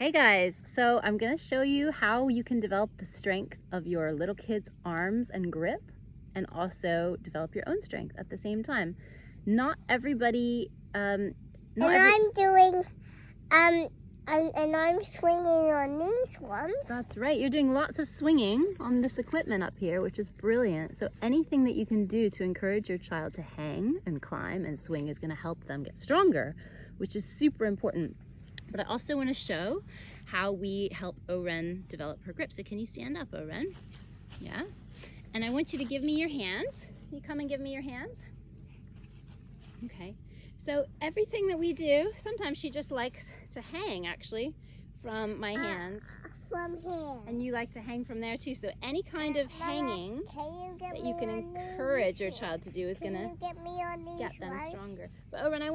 Hey guys, so I'm going to show you how you can develop the strength of your little kid's arms and grip, and also develop your own strength at the same time. Not everybody, I'm doing, and I'm swinging on these ones. That's right, you're doing lots of swinging on this equipment up here, which is brilliant. So anything that you can do to encourage your child to hang and climb and swing is going to help them get stronger, which is super important. But I also want to show how we help Oren develop her grip. So can you stand up, Oren? Yeah. And I want you to give me your hands. Can you come and give me your hands? Okay. So everything that we do, sometimes she just likes to hang actually from my hands. From here. And you like to hang from there too. So any kind of hanging that you can encourage your child to do is going to get them stronger. But Oren, I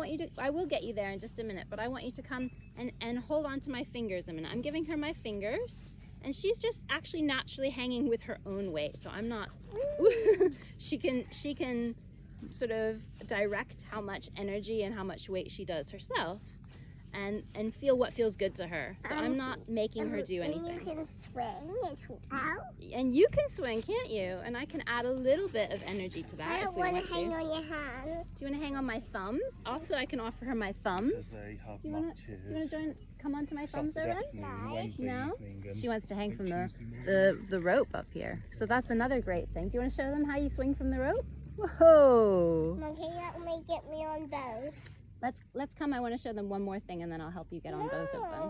will get you there in just a minute, but I want you to come and hold on to my fingers a minute. I'm giving her my fingers, and she's just actually naturally hanging with her own weight. So I'm not, she can sort of direct how much energy and how much weight she does herself. And feel what feels good to her. So I'm not making her do anything. And you can swing as well. And you can swing, can't you? And I can add a little bit of energy to that. I don't want to hang on your hands. Do you want to hang on my thumbs? Also, I can offer her my thumbs. Because they have Do you want to come onto my thumbs, Saturday Oren? afternoon, Wednesday No? evening, and She wants to hang from Tuesday morning. the rope up here. So that's another great thing. Do you want to show them how you swing from the rope? Whoa! Mom, can you help me get me on both? Let's come. I want to show them one more thing, and then I'll help you get on both of them.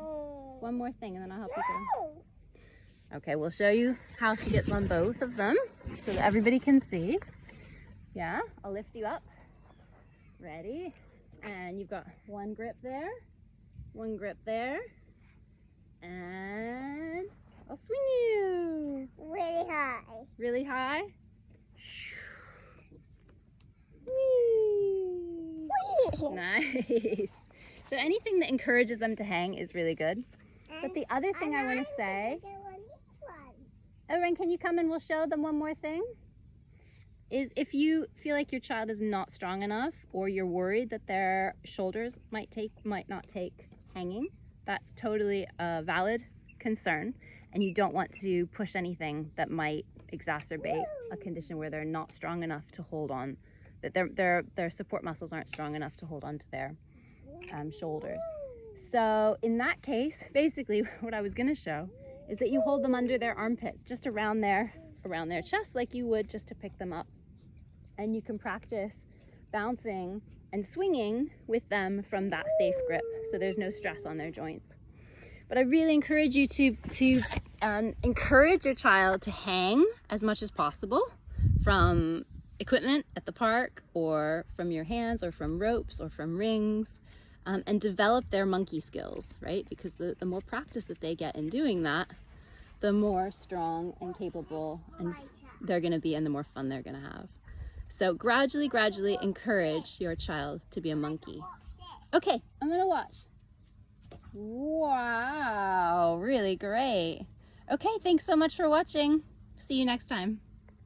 One more thing, and then I'll help you get on. Okay, we'll show you how she gets on both of them so that everybody can see. Yeah, I'll lift you up. Ready? And you've got one grip there, one grip there, and I'll swing you. Really high. Really high. Whee! Nice. So anything that encourages them to hang is really good. But the other thing I want to say, Oren, can you come and we'll show them one more thing? Is if you feel like your child is not strong enough, or you're worried that their shoulders might not take hanging, that's totally a valid concern, and you don't want to push anything that might exacerbate a condition where they're not strong enough to hold on, that their support muscles aren't strong enough to hold on to their shoulders. So in that case, basically what I was going to show is that you hold them under their armpits, just around their chest, like you would just to pick them up. And you can practice bouncing and swinging with them from that safe grip, so there's no stress on their joints. But I really encourage you to encourage your child to hang as much as possible from equipment at the park, or from your hands, or from ropes, or from rings, and develop their monkey skills, right? Because the more practice that they get in doing that, the more strong and capable and they're going to be, and the more fun they're going to have. So gradually encourage your child to be a monkey. Okay, I'm going to watch. Wow, really great. Okay, thanks so much for watching. See you next time.